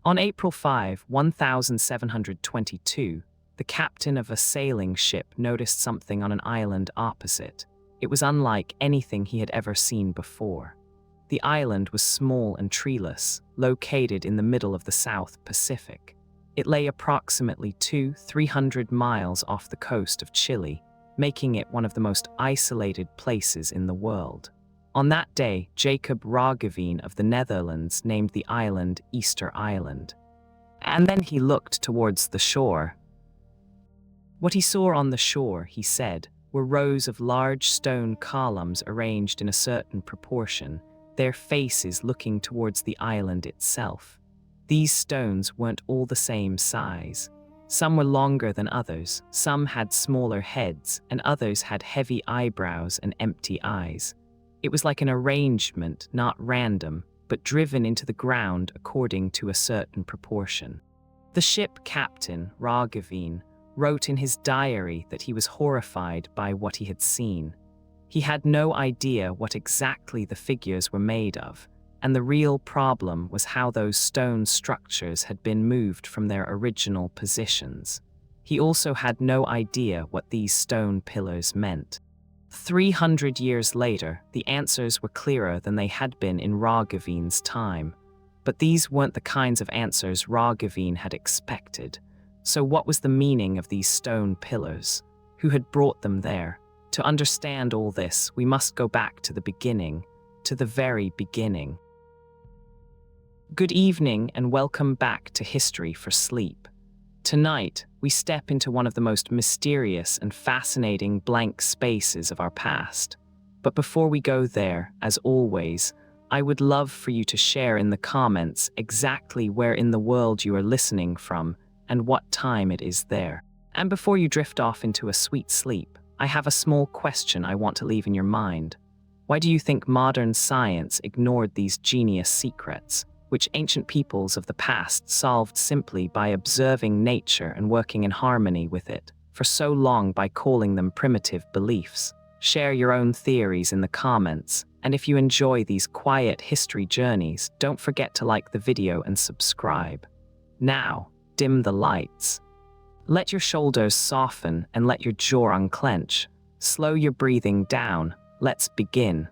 On April 5, 1722, the captain of a sailing ship noticed something on an island opposite. It was unlike anything he had ever seen before. The island was small and treeless, located in the middle of the South Pacific. It lay approximately 200-300 miles off the coast of Chile, making it one of the most isolated places in the world. On that day, Jacob Roggeveen of the Netherlands named the island Easter Island. And then he looked towards the shore. What he saw on the shore, he said, were rows of large stone columns arranged in a certain proportion, their faces looking towards the island itself. These stones weren't all the same size. Some were longer than others, some had smaller heads, and others had heavy eyebrows and empty eyes. It was like an arrangement, not random, but driven into the ground according to a certain proportion. The ship captain, Roggeveen, wrote in his diary that he was horrified by what he had seen. He had no idea what exactly the figures were made of, and the real problem was how those stone structures had been moved from their original positions. He also had no idea what these stone pillars meant. 300 years later, the answers were clearer than they had been in Roggeveen's time. But these weren't the kinds of answers Roggeveen had expected. So what was the meaning of these stone pillars? Who had brought them there? To understand all this, we must go back to the beginning, to the very beginning. Good evening and welcome back to History for Sleep. Tonight, we step into one of the most mysterious and fascinating blank spaces of our past. But before we go there, as always, I would love for you to share in the comments exactly where in the world you are listening from and what time it is there. And before you drift off into a sweet sleep, I have a small question I want to leave in your mind. Why do you think modern science ignored these genius secrets, which ancient peoples of the past solved simply by observing nature and working in harmony with it, for so long by calling them primitive beliefs? Share your own theories in the comments, and if you enjoy these quiet history journeys, don't forget to like the video and subscribe. Now, dim the lights. Let your shoulders soften and let your jaw unclench. Slow your breathing down. Let's begin.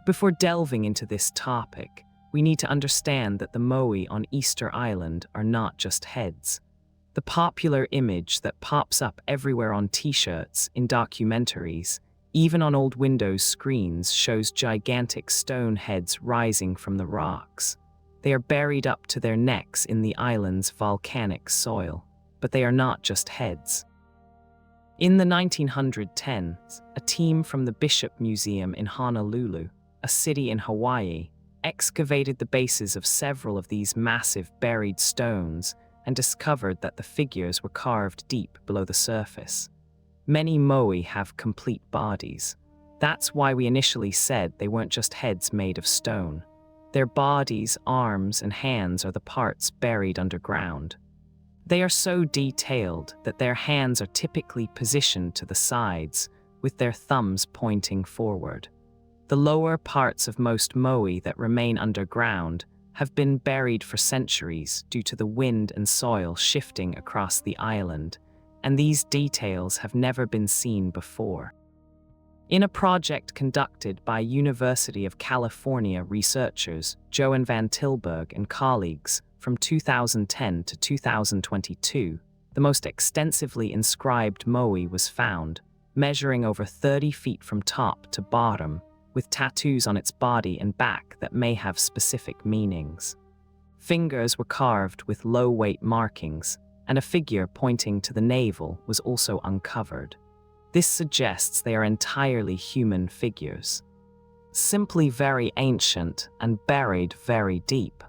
Before delving into this topic, we need to understand that the Moai on Easter Island are not just heads. The popular image that pops up everywhere on t-shirts, in documentaries, even on old Windows screens shows gigantic stone heads rising from the rocks. They are buried up to their necks in the island's volcanic soil, but they are not just heads. In the 1910s, a team from the Bishop Museum in Honolulu, a city in Hawaii, excavated the bases of several of these massive buried stones and discovered that the figures were carved deep below the surface. Many Moai have complete bodies. That's why we initially said they weren't just heads made of stone. Their bodies, arms, and hands are the parts buried underground. They are so detailed that their hands are typically positioned to the sides, with their thumbs pointing forward. The lower parts of most Moai that remain underground have been buried for centuries due to the wind and soil shifting across the island, and these details have never been seen before. In a project conducted by University of California researchers Joan van Tilburg and colleagues from 2010 to 2022, the most extensively inscribed Moai was found, measuring over 30 feet from top to bottom, with tattoos on its body and back that may have specific meanings. Fingers were carved with low-weight markings, and a figure pointing to the navel was also uncovered. This suggests they are entirely human figures, simply very ancient and buried very deep.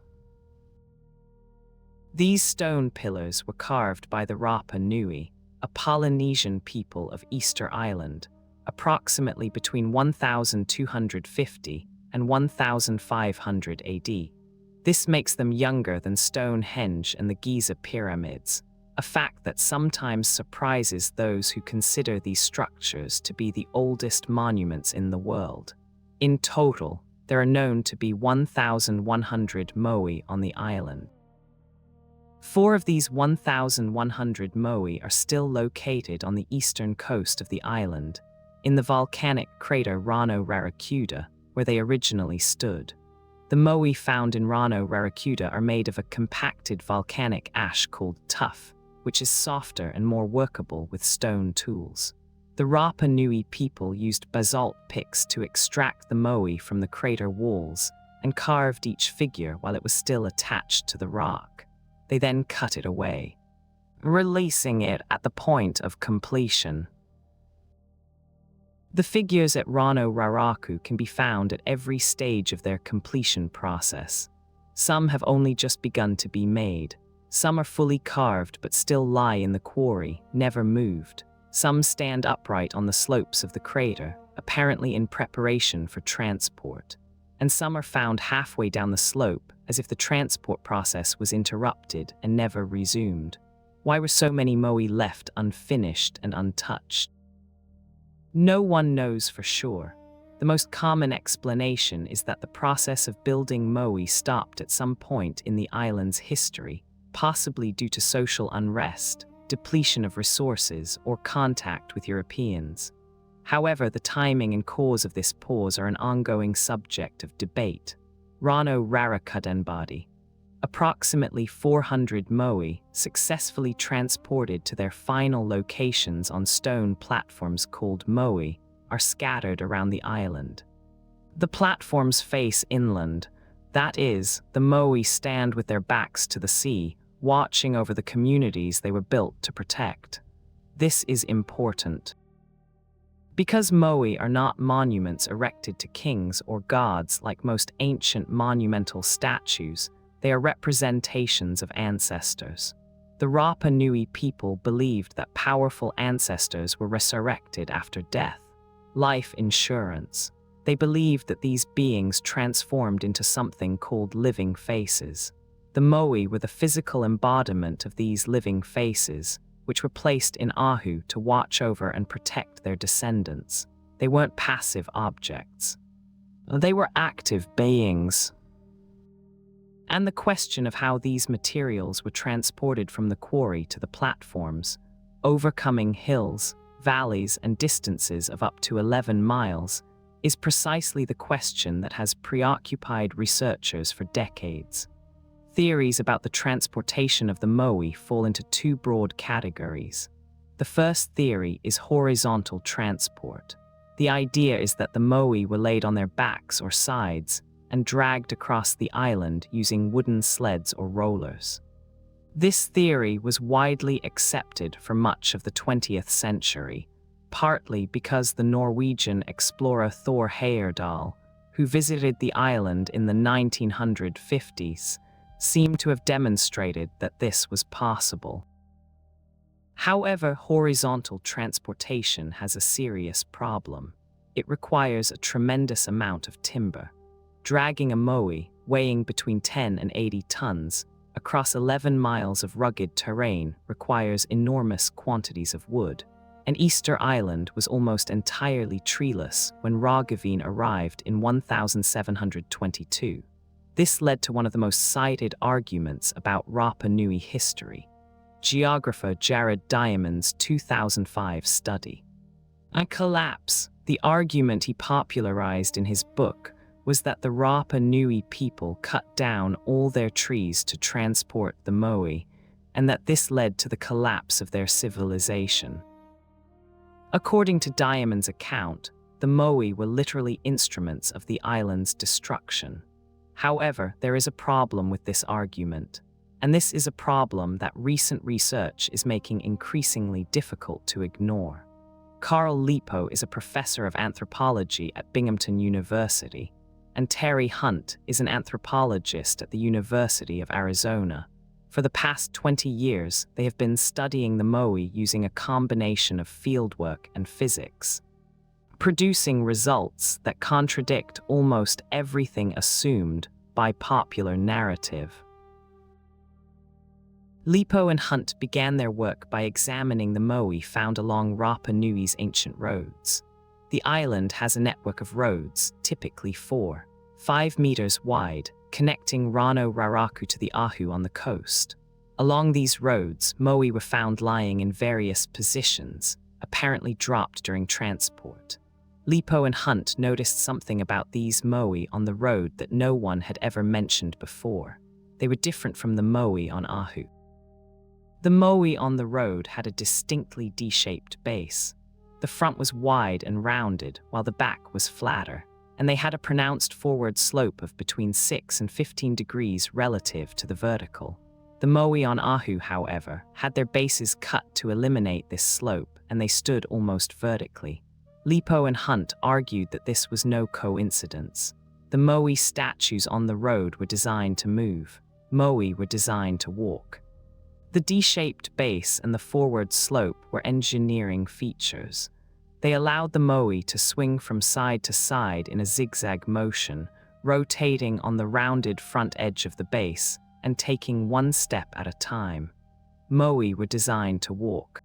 These stone pillars were carved by the Rapa Nui, a Polynesian people of Easter Island, approximately between 1250 and 1500 AD. This makes them younger than Stonehenge and the Giza pyramids, a fact that sometimes surprises those who consider these structures to be the oldest monuments in the world. In total, There are known to be 1,100 moai on the island. 4 of these 1,100 moai are still located on the eastern coast of the island, in the volcanic crater Rano Rarakuda, where they originally stood. The moai found in Rano Rarakuda are made of a compacted volcanic ash called tuff, which is softer and more workable with stone tools. The Rapa Nui people used basalt picks to extract the moai from the crater walls and carved each figure while it was still attached to the rock. They then cut it away, releasing it at the point of completion. The figures at Rano Raraku can be found at every stage of their completion process. Some have only just begun to be made. Some are fully carved but still lie in the quarry, never moved. Some stand upright on the slopes of the crater, apparently in preparation for transport. And some are found halfway down the slope, as if the transport process was interrupted and never resumed. Why were so many moai left unfinished and untouched? No one knows for sure. The most common explanation is that the process of building moai stopped at some point in the island's history, possibly due to social unrest, depletion of resources, or contact with Europeans. However, the timing and cause of this pause are an ongoing subject of debate. Rano Rarakudenbadi. Approximately 400 moai, successfully transported to their final locations on stone platforms called moai, are scattered around the island. The platforms face inland. That is, the moai stand with their backs to the sea, watching over the communities they were built to protect. This is important. Because moai are not monuments erected to kings or gods like most ancient monumental statues, they are representations of ancestors. The Rapa Nui people believed that powerful ancestors were resurrected after death. Life insurance. They believed that these beings transformed into something called living faces. The moai were the physical embodiment of these living faces, which were placed in ahu to watch over and protect their descendants. They weren't passive objects. They were active beings. And the question of how these materials were transported from the quarry to the platforms, overcoming hills, valleys, and distances of up to 11 miles, is precisely the question that has preoccupied researchers for decades. Theories about the transportation of the moai fall into 2 broad categories. The first theory is horizontal transport. The idea is that the moai were laid on their backs or sides and dragged across the island using wooden sleds or rollers. This theory was widely accepted for much of the 20th century, partly because the Norwegian explorer Thor Heyerdahl, who visited the island in the 1950s, seemed to have demonstrated that this was possible. However, horizontal transportation has a serious problem. It requires a tremendous amount of timber. Dragging a moai, weighing between 10 and 80 tons, across 11 miles of rugged terrain requires enormous quantities of wood. And Easter Island was almost entirely treeless when Roggeveen arrived in 1722. This led to one of the most cited arguments about Rapa Nui history. Geographer Jared Diamond's 2005 study. A collapse. The argument he popularized in his book was that the Rapa Nui people cut down all their trees to transport the moai, and that this led to the collapse of their civilization. According to Diamond's account, the moai were literally instruments of the island's destruction. However, there is a problem with this argument, and this is a problem that recent research is making increasingly difficult to ignore. Carl Lipo is a professor of anthropology at Binghamton University, and Terry Hunt is an anthropologist at the University of Arizona. For the past 20 years, they have been studying the moai using a combination of fieldwork and physics, producing results that contradict almost everything assumed by popular narrative. Lipo and Hunt began their work by examining the moai found along Rapa Nui's ancient roads. The island has a network of roads, typically 4, 5 meters wide, connecting Rano Raraku to the Ahu on the coast. Along these roads, moai were found lying in various positions, apparently dropped during transport. Lipo and Hunt noticed something about these moai on the road that no one had ever mentioned before. They were different from the moai on Ahu. The moai on the road had a distinctly D-shaped base. The front was wide and rounded, while the back was flatter, and they had a pronounced forward slope of between 6 and 15 degrees relative to the vertical. The moai on Ahu, however, had their bases cut to eliminate this slope, and they stood almost vertically. Lipo and Hunt argued that this was no coincidence. The moai statues on the road were designed to move. Moai were designed to walk. The D-shaped base and the forward slope were engineering features. They allowed the moai to swing from side to side in a zigzag motion, rotating on the rounded front edge of the base and taking one step at a time. Moai were designed to walk.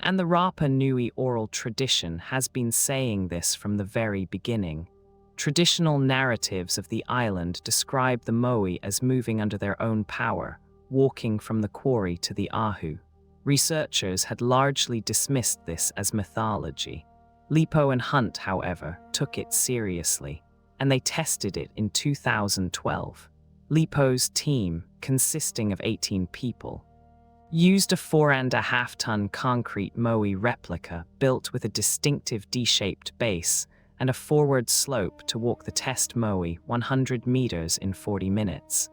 And the Rapa Nui oral tradition has been saying this from the very beginning. Traditional narratives of the island describe the moai as moving under their own power, walking from the quarry to the Ahu. Researchers had largely dismissed this as mythology. Lipo and Hunt, however, took it seriously, and they tested it in 2012. Lipo's team, consisting of 18 people, used a 4.5-ton concrete moai replica built with a distinctive D-shaped base and a forward slope to walk the test moai 100 meters in 40 minutes.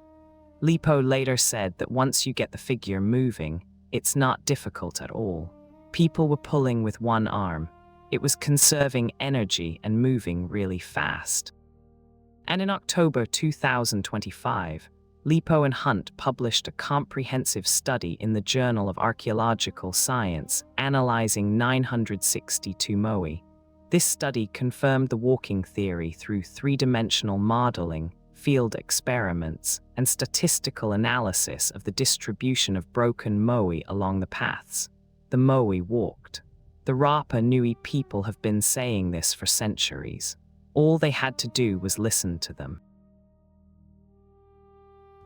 Lipo later said that once you get the figure moving, it's not difficult at all. People were pulling with one arm. It was conserving energy and moving really fast. And in October 2025, Lipo and Hunt published a comprehensive study in the Journal of Archaeological Science analyzing 962 moai. This study confirmed the walking theory through three-dimensional modeling, field experiments, and statistical analysis of the distribution of broken moai along the paths. The moai walked. The Rapa Nui people have been saying this for centuries. All they had to do was listen to them.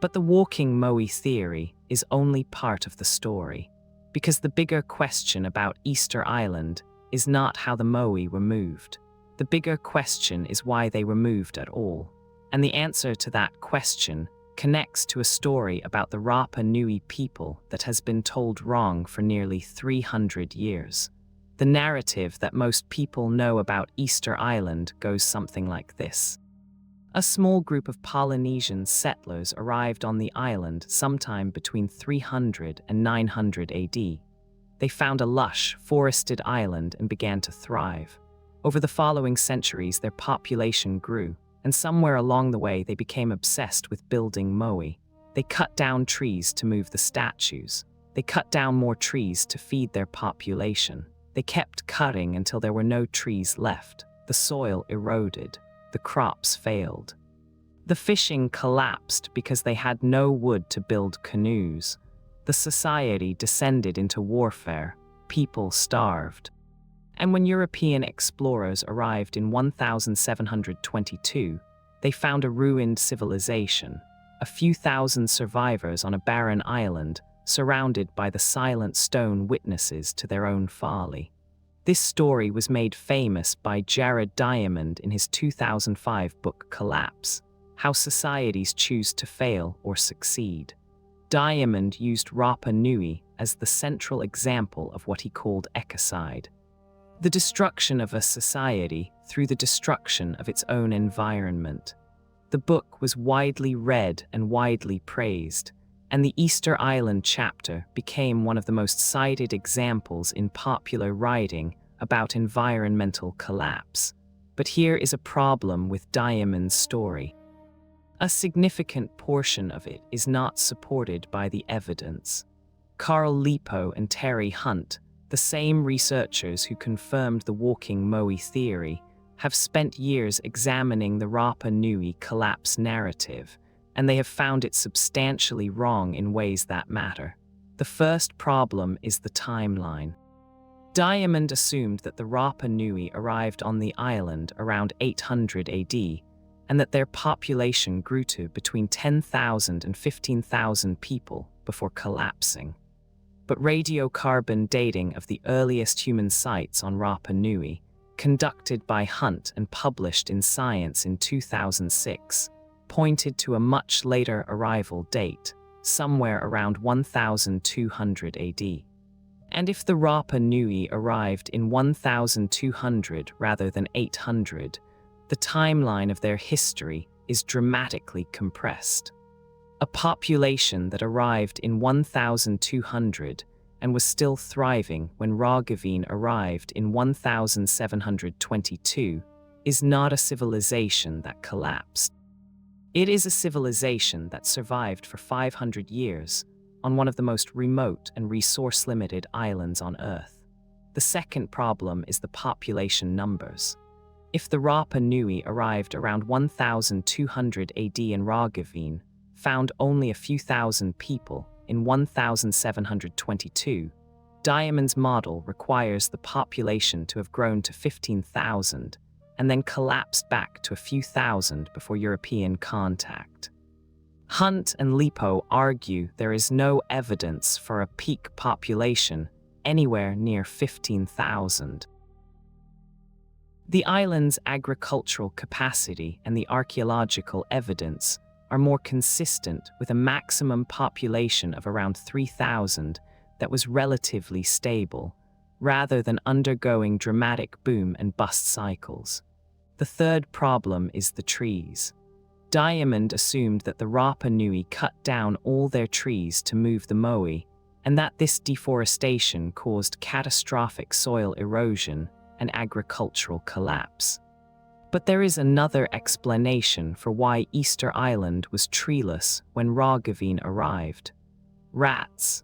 But the walking moai theory is only part of the story, because the bigger question about Easter Island is not how the moai were moved. The bigger question is why they were moved at all. And the answer to that question connects to a story about the Rapa Nui people that has been told wrong for nearly 300 years. The narrative that most people know about Easter Island goes something like this. A small group of Polynesian settlers arrived on the island sometime between 300 and 900 AD. They found a lush, forested island and began to thrive. Over the following centuries, their population grew, and somewhere along the way they became obsessed with building moai. They cut down trees to move the statues. They cut down more trees to feed their population. They kept cutting until there were no trees left. The soil eroded. The crops failed. The fishing collapsed because they had no wood to build canoes. The society descended into warfare. People starved. And when European explorers arrived in 1722, they found a ruined civilization, a few thousand survivors on a barren island, surrounded by the silent stone witnesses to their own folly. This story was made famous by Jared Diamond in his 2005 book Collapse: How Societies Choose to Fail or Succeed. Diamond used Rapa Nui as the central example of what he called ecocide, the destruction of a society through the destruction of its own environment. The book was widely read and widely praised, and the Easter Island chapter became one of the most cited examples in popular writing about environmental collapse. But here is a problem with Diamond's story. A significant portion of it is not supported by the evidence. Carl Lipo and Terry Hunt, the same researchers who confirmed the walking moai theory, have spent years examining the Rapa Nui collapse narrative, and they have found it substantially wrong in ways that matter. The first problem is the timeline. Diamond assumed that the Rapa Nui arrived on the island around 800 AD, and that their population grew to between 10,000 and 15,000 people before collapsing. But radiocarbon dating of the earliest human sites on Rapa Nui, conducted by Hunt and published in Science in 2006, pointed to a much later arrival date, somewhere around 1200 AD. And if the Rapa Nui arrived in 1200 rather than 800, the timeline of their history is dramatically compressed. A population that arrived in 1200 and was still thriving when Roggeveen arrived in 1722 is not a civilization that collapsed. It is a civilization that survived for 500 years on one of the most remote and resource-limited islands on Earth. The second problem is the population numbers. If the Rapa Nui arrived around 1200 AD in Roggeveen, found only a few thousand people in 1722, Diamond's model requires the population to have grown to 15,000 and then collapsed back to a few thousand before European contact. Hunt and Lipo argue there is no evidence for a peak population anywhere near 15,000. The island's agricultural capacity and the archaeological evidence are more consistent with a maximum population of around 3,000 that was relatively stable, rather than undergoing dramatic boom and bust cycles. The third problem is the trees. Diamond assumed that the Rapa Nui cut down all their trees to move the Moai, and that this deforestation caused catastrophic soil erosion and agricultural collapse. But there is another explanation for why Easter Island was treeless when Roggeveen arrived: rats.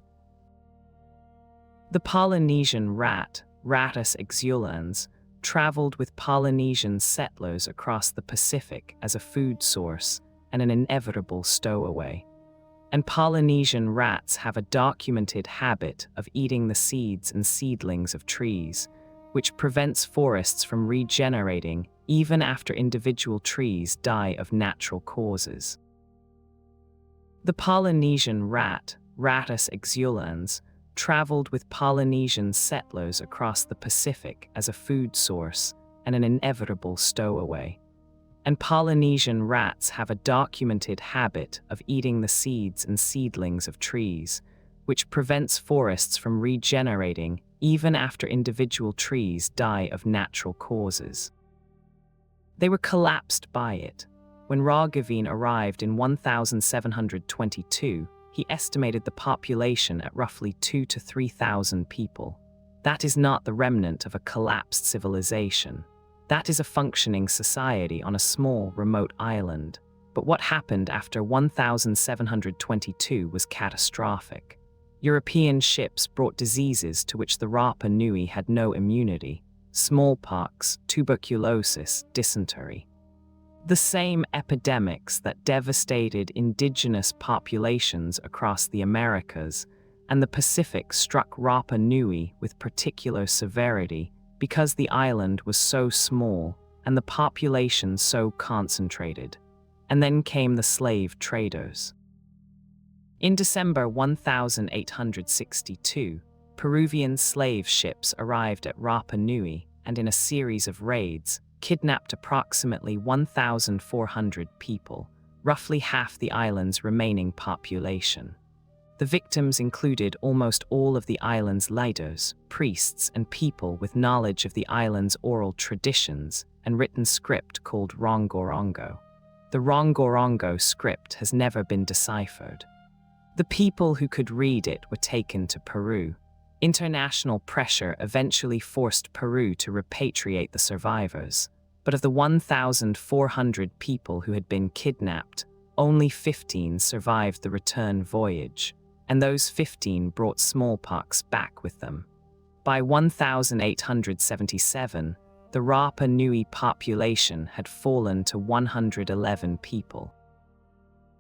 The Polynesian rat, Rattus exulans, traveled with Polynesian settlers across the Pacific as a food source and an inevitable stowaway. And Polynesian rats have a documented habit of eating the seeds and seedlings of trees, which prevents forests from regenerating even after individual trees die of natural causes. The Polynesian rat, Rattus exulans, traveled with Polynesian settlers across the Pacific as a food source and an inevitable stowaway. And Polynesian rats have a documented habit of eating the seeds and seedlings of trees, which prevents forests from regenerating even after individual trees die of natural causes. They were collapsed by it. When Roggeveen arrived in 1722, he estimated the population at roughly 2,000 to 3,000 people. That is not the remnant of a collapsed civilization. That is a functioning society on a small, remote island. But what happened after 1722 was catastrophic. European ships brought diseases to which the Rapa Nui had no immunity: smallpox, tuberculosis, dysentery. The same epidemics that devastated indigenous populations across the Americas and the Pacific struck Rapa Nui with particular severity because the island was so small and the population so concentrated. And then came the slave traders. In December 1862, Peruvian slave ships arrived at Rapa Nui and, in a series of raids, kidnapped approximately 1,400 people, roughly half the island's remaining population. The victims included almost all of the island's leaders, priests, and people with knowledge of the island's oral traditions and written script called Rongorongo. The Rongorongo script has never been deciphered. The people who could read it were taken to Peru. International pressure eventually forced Peru to repatriate the survivors, but of the 1,400 people who had been kidnapped, only 15 survived the return voyage, and those 15 brought smallpox back with them. By 1877, the Rapa Nui population had fallen to 111 people.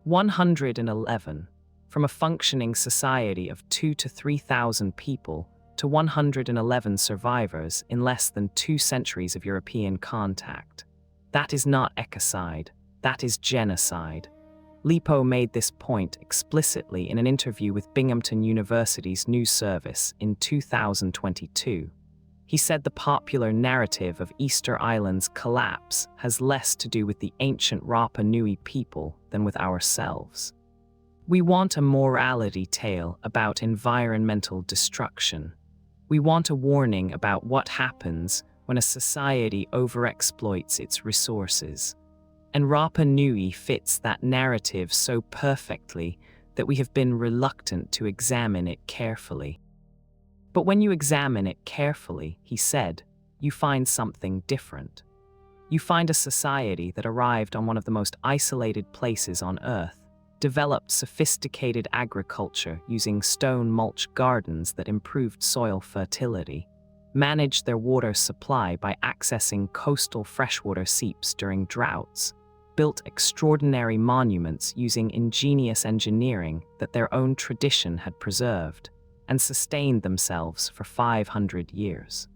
111, from a functioning society of 2,000 to 3,000 people to 111 survivors in less than 2 centuries of European contact. That is not ecocide. That is genocide. Lipo made this point explicitly in an interview with Binghamton University's news service in 2022. He said the popular narrative of Easter Island's collapse has less to do with the ancient Rapa Nui people than with ourselves. We want a morality tale about environmental destruction. We want a warning about what happens when a society overexploits its resources. And Rapa Nui fits that narrative so perfectly that we have been reluctant to examine it carefully. But when you examine it carefully, he said, you find something different. You find a society that arrived on one of the most isolated places on Earth, developed sophisticated agriculture using stone mulch gardens that improved soil fertility, managed their water supply by accessing coastal freshwater seeps during droughts, built extraordinary monuments using ingenious engineering that their own tradition had preserved, and sustained themselves for 500 years.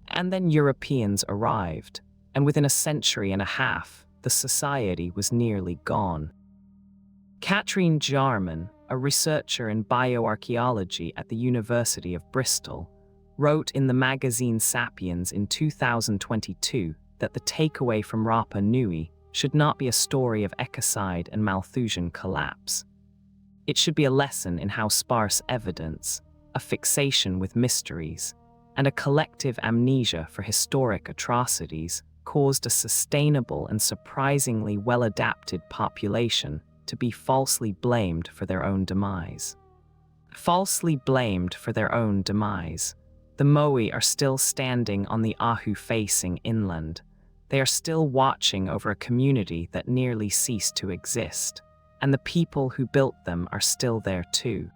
And then Europeans arrived, and within a century and a half, the society was nearly gone. Katrine Jarman, a researcher in bioarchaeology at the University of Bristol, wrote in the magazine Sapiens in 2022 that the takeaway from Rapa Nui should not be a story of ecocide and Malthusian collapse. It should be a lesson in how sparse evidence, a fixation with mysteries, and a collective amnesia for historic atrocities caused a sustainable and surprisingly well-adapted population to be falsely blamed for their own demise. Falsely blamed for their own demise. The Moai are still standing on the Ahu facing inland. They are still watching over a community that nearly ceased to exist, and the people who built them are still there too.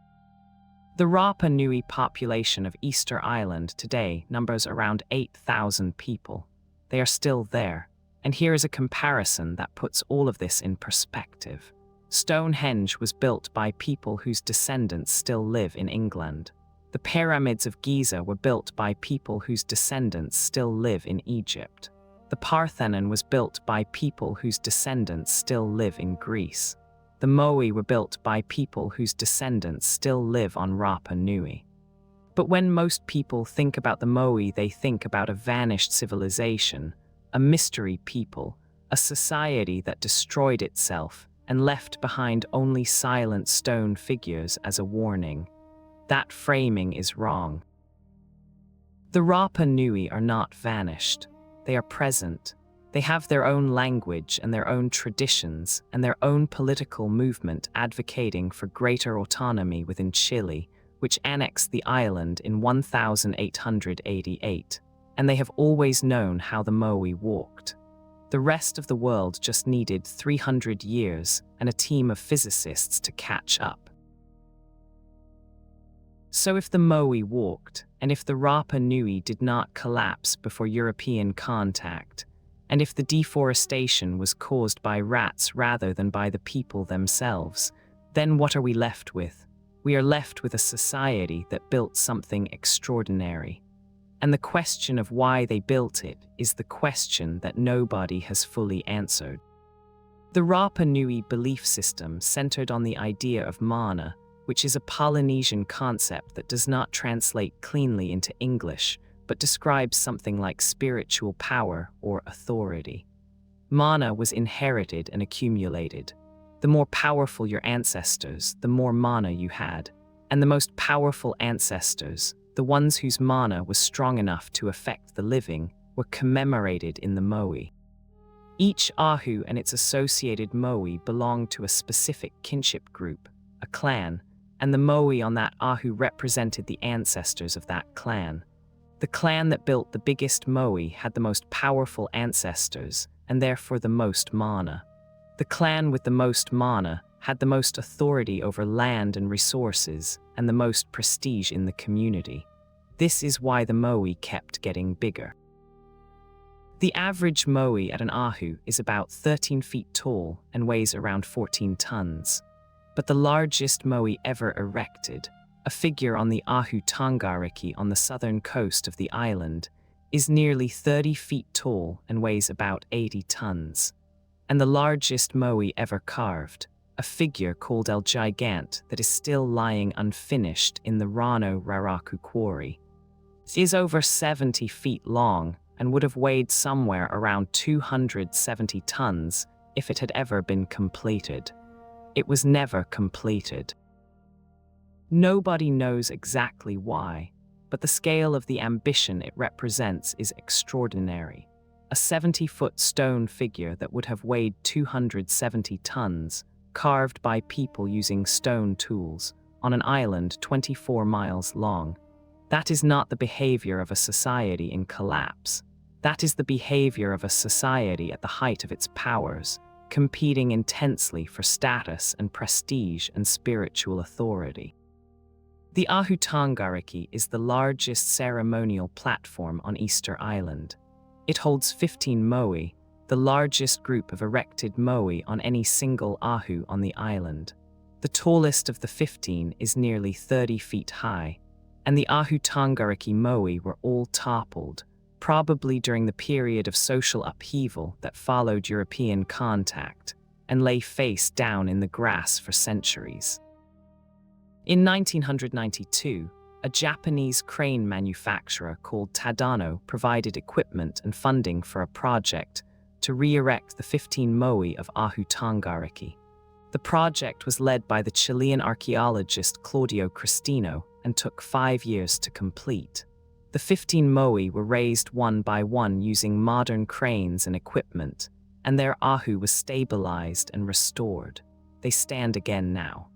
The Rapa Nui population of Easter Island today numbers around 8,000 people. They are still there, and here is a comparison that puts all of this in perspective. Stonehenge was built by people whose descendants still live in England. The pyramids of Giza were built by people whose descendants still live in Egypt. The Parthenon was built by people whose descendants still live in Greece. The Moai were built by people whose descendants still live on Rapa Nui. But when most people think about the Moai, they think about a vanished civilization, a mystery people, a society that destroyed itself and left behind only silent stone figures as a warning. That framing is wrong. The Rapa Nui are not vanished. They are present. They have their own language and their own traditions and their own political movement advocating for greater autonomy within Chile, which annexed the island in 1888, and they have always known how the Moai walked. The rest of the world just needed 300 years and a team of physicists to catch up. So if the Moai walked, and if the Rapa Nui did not collapse before European contact, and if the deforestation was caused by rats rather than by the people themselves, then what are we left with? We are left with a society that built something extraordinary. And the question of why they built it is the question that nobody has fully answered. The Rapa Nui belief system centered on the idea of mana, which is a Polynesian concept that does not translate cleanly into English, but describes something like spiritual power or authority. Mana was inherited and accumulated. The more powerful your ancestors, the more mana you had. And the most powerful ancestors, the ones whose mana was strong enough to affect the living, were commemorated in the Moai. Each Ahu and its associated Moai belonged to a specific kinship group, a clan, and the Moai on that Ahu represented the ancestors of that clan. The clan that built the biggest Moai had the most powerful ancestors, and therefore the most mana. The clan with the most mana had the most authority over land and resources, and the most prestige in the community. This is why the Moai kept getting bigger. The average Moai at an Ahu is about 13 feet tall and weighs around 14 tons. But the largest Moai ever erected, a figure on the Ahu Tongariki on the southern coast of the island, is nearly 30 feet tall and weighs about 80 tons. and the largest moai ever carved, a figure called El Gigant that is still lying unfinished in the Rano Raraku quarry. It is over 70 feet long and would have weighed somewhere around 270 tons if it had ever been completed. It was never completed. Nobody knows exactly why, but the scale of the ambition it represents is extraordinary. A 70-foot stone figure that would have weighed 270 tons, carved by people using stone tools, on an island 24 miles long. That is not the behavior of a society in collapse. That is the behavior of a society at the height of its powers, competing intensely for status and prestige and spiritual authority. The Ahu Tongariki is the largest ceremonial platform on Easter Island. It holds 15 moai, the largest group of erected moai on any single ahu on the island. The tallest of the 15 is nearly 30 feet high, and the Ahu Tongariki moai were all toppled, probably during the period of social upheaval that followed European contact, and lay face down in the grass for centuries. In 1992, a Japanese crane manufacturer called Tadano provided equipment and funding for a project to re-erect the 15 moai of Ahu Tongariki. The project was led by the Chilean archaeologist Claudio Cristino and took 5 years to complete. The 15 moai were raised one by one using modern cranes and equipment, and their ahu was stabilized and restored. They stand again now.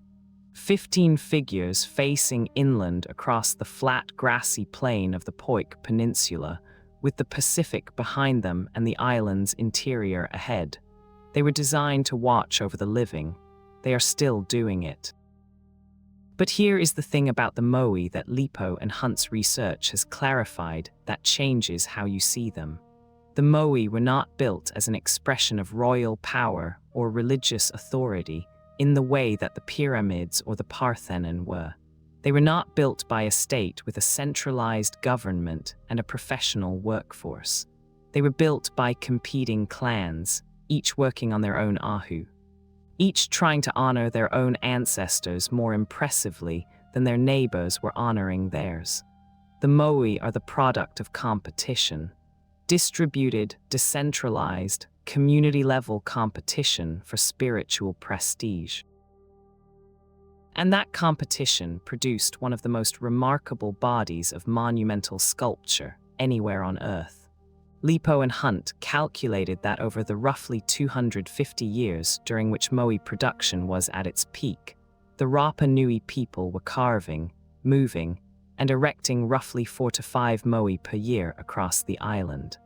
15 figures facing inland across the flat grassy plain of the Poik Peninsula, with the Pacific behind them and the island's interior ahead. They were designed to watch over the living. They are still doing it. But here is the thing about the moai that Lipo and Hunt's research has clarified that changes how you see them. The moai were not built as an expression of royal power or religious authority in the way that the pyramids or the Parthenon were. They were not built by a state with a centralized government and a professional workforce. They were built by competing clans, each working on their own ahu, each trying to honor their own ancestors more impressively than their neighbors were honoring theirs. The moai are the product of competition, distributed, decentralized, community-level competition for spiritual prestige. And that competition produced one of the most remarkable bodies of monumental sculpture anywhere on Earth. Lipo and Hunt calculated that over the roughly 250 years during which moai production was at its peak, the Rapa Nui people were carving, moving, and erecting roughly 4 to 5 moai per year across the island.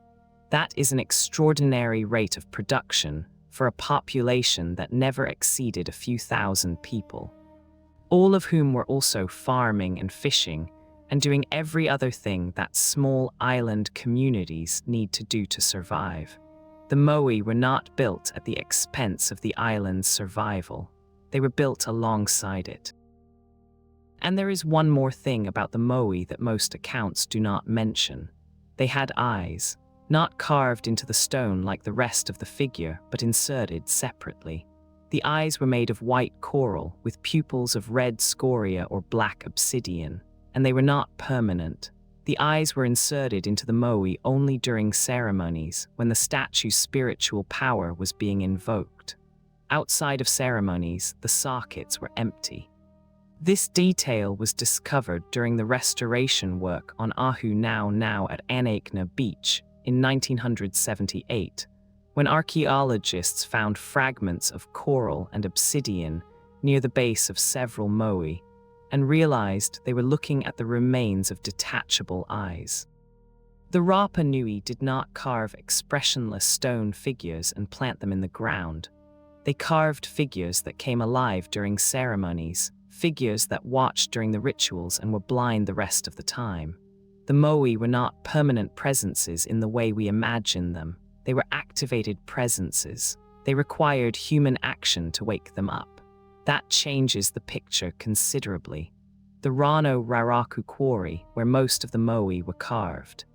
That is an extraordinary rate of production for a population that never exceeded a few thousand people, all of whom were also farming and fishing and doing every other thing that small island communities need to do to survive. The moai were not built at the expense of the island's survival. They were built alongside it. And there is one more thing about the moai that most accounts do not mention. They had eyes, not carved into the stone like the rest of the figure, but inserted separately. The eyes were made of white coral with pupils of red scoria or black obsidian, and they were not permanent. The eyes were inserted into the moai only during ceremonies when the statue's spiritual power was being invoked. Outside of ceremonies, the sockets were empty. This detail was discovered during the restoration work on Ahu now at Anaikna Beach in 1978, when archaeologists found fragments of coral and obsidian near the base of several moai and realized they were looking at the remains of detachable eyes. The Rapa Nui did not carve expressionless stone figures and plant them in the ground. They carved figures that came alive during ceremonies, figures that watched during the rituals and were blind the rest of the time. The moai were not permanent presences in the way we imagine them. They were activated presences. They required human action to wake them up. That changes the picture considerably. The Rano Raraku quarry, where most of the moai were carved,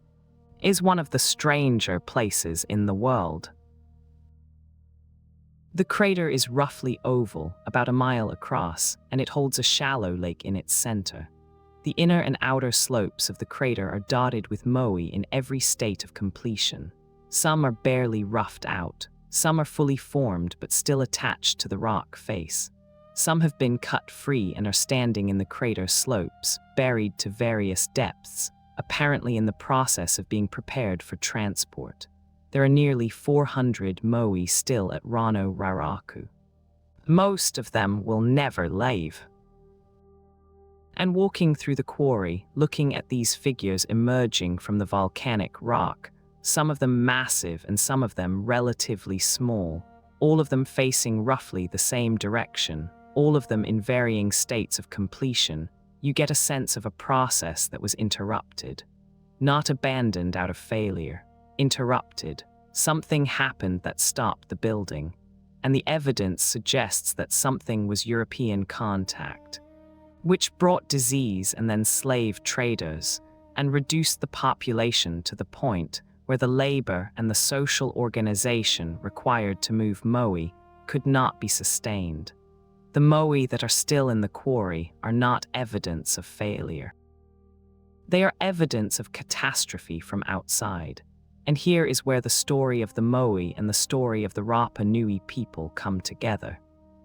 is one of the stranger places in the world. The crater is roughly oval, about a mile across, and it holds a shallow lake in its center. The inner and outer slopes of the crater are dotted with moai in every state of completion. Some are barely roughed out, some are fully formed but still attached to the rock face. Some have been cut free and are standing in the crater slopes, buried to various depths, apparently in the process of being prepared for transport. There are nearly 400 moai still at Rano Raraku. Most of them will never leave. And walking through the quarry, looking at these figures emerging from the volcanic rock, some of them massive and some of them relatively small, all of them facing roughly the same direction, all of them in varying states of completion, you get a sense of a process that was interrupted. Not abandoned out of failure. Interrupted. Something happened that stopped the building, and the evidence suggests that something was European contact, which brought disease and then slave traders, and reduced the population to the point where the labor and the social organization required to move moai could not be sustained. The moai that are still in the quarry are not evidence of failure. They are evidence of catastrophe from outside. And here is where the story of the moai and the story of the Rapa Nui people come together.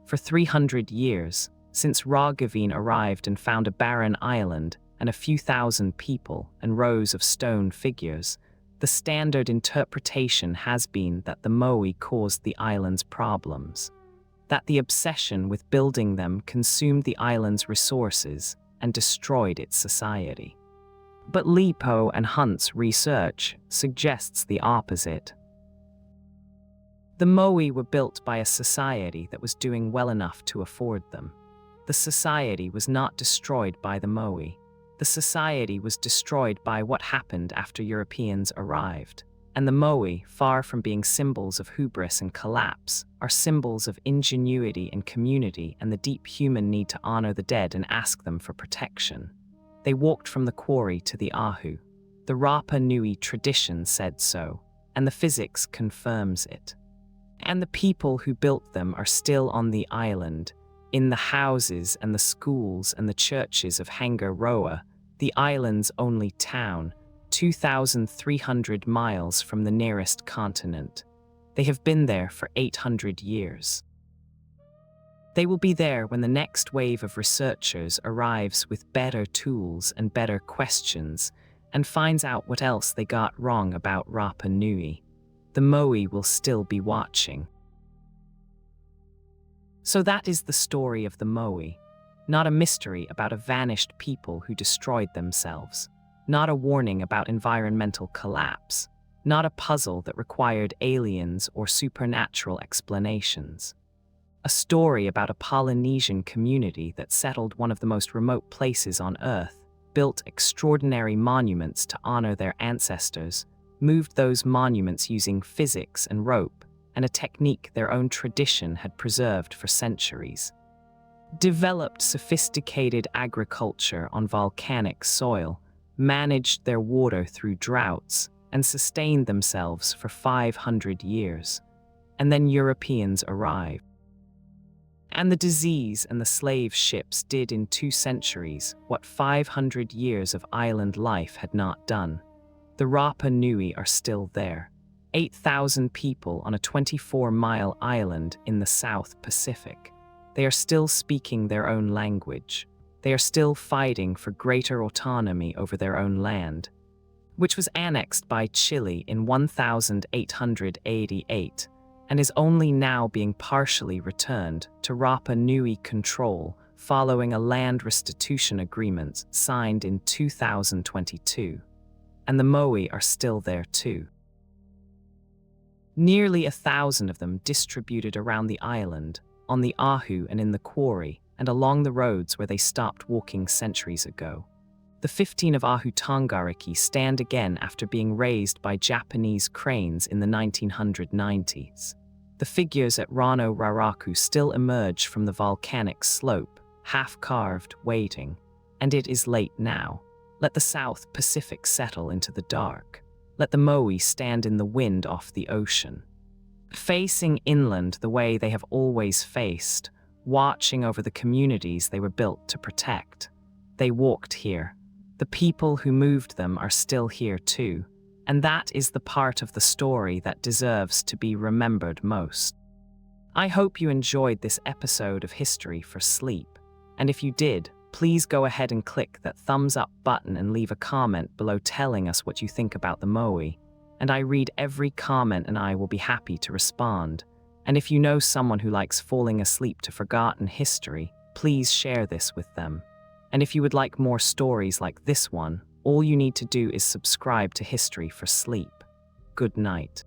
For 300 years, since Raghaveen arrived and found a barren island and a few thousand people and rows of stone figures, the standard interpretation has been that the moai caused the island's problems, that the obsession with building them consumed the island's resources and destroyed its society. But Lipo and Hunt's research suggests the opposite. The moai were built by a society that was doing well enough to afford them. The society was not destroyed by the moai. The society was destroyed by what happened after Europeans arrived. And the moai, far from being symbols of hubris and collapse, are symbols of ingenuity and community and the deep human need to honor the dead and ask them for protection. They walked from the quarry to the ahu. The Rapa Nui tradition said so, and the physics confirms it. And the people who built them are still on the island, in the houses and the schools and the churches of Hangaroa, the island's only town, 2,300 miles from the nearest continent. They have been there for 800 years. They will be there when the next wave of researchers arrives with better tools and better questions and finds out what else they got wrong about Rapa Nui. The moai will still be watching. So that is the story of the moai, not a mystery about a vanished people who destroyed themselves, not a warning about environmental collapse, not a puzzle that required aliens or supernatural explanations. A story about a Polynesian community that settled one of the most remote places on Earth, built extraordinary monuments to honor their ancestors, moved those monuments using physics and rope, and a technique their own tradition had preserved for centuries. Developed sophisticated agriculture on volcanic soil, managed their water through droughts, and sustained themselves for 500 years. And then Europeans arrived. And the disease and the slave ships did in 2 centuries what 500 years of island life had not done. The Rapa Nui are still there. 8,000 people on a 24-mile island in the South Pacific. They are still speaking their own language. They are still fighting for greater autonomy over their own land, which was annexed by Chile in 1888 and is only now being partially returned to Rapa Nui control following a land restitution agreement signed in 2022. And the moai are still there too. Nearly 1,000 of them distributed around the island, on the ahu and in the quarry, and along the roads where they stopped walking centuries ago. The 15 of Ahu Tongariki stand again after being raised by Japanese cranes in the 1990s. The figures at Rano Raraku still emerge from the volcanic slope, half-carved, waiting. And it is late now. Let the South Pacific settle into the dark. Let the moai stand in the wind off the ocean. facing inland the way they have always faced, watching over the communities they were built to protect. They walked here. The people who moved them are still here too, and that is the part of the story that deserves to be remembered most. I hope you enjoyed this episode of History for Sleep, and if you did, please go ahead and click that thumbs up button and leave a comment below telling us what you think about the Moai. And I read every comment and I will be happy to respond. And if you know someone who likes falling asleep to forgotten history, please share this with them. And if you would like more stories like this one, all you need to do is subscribe to History for Sleep. Good night.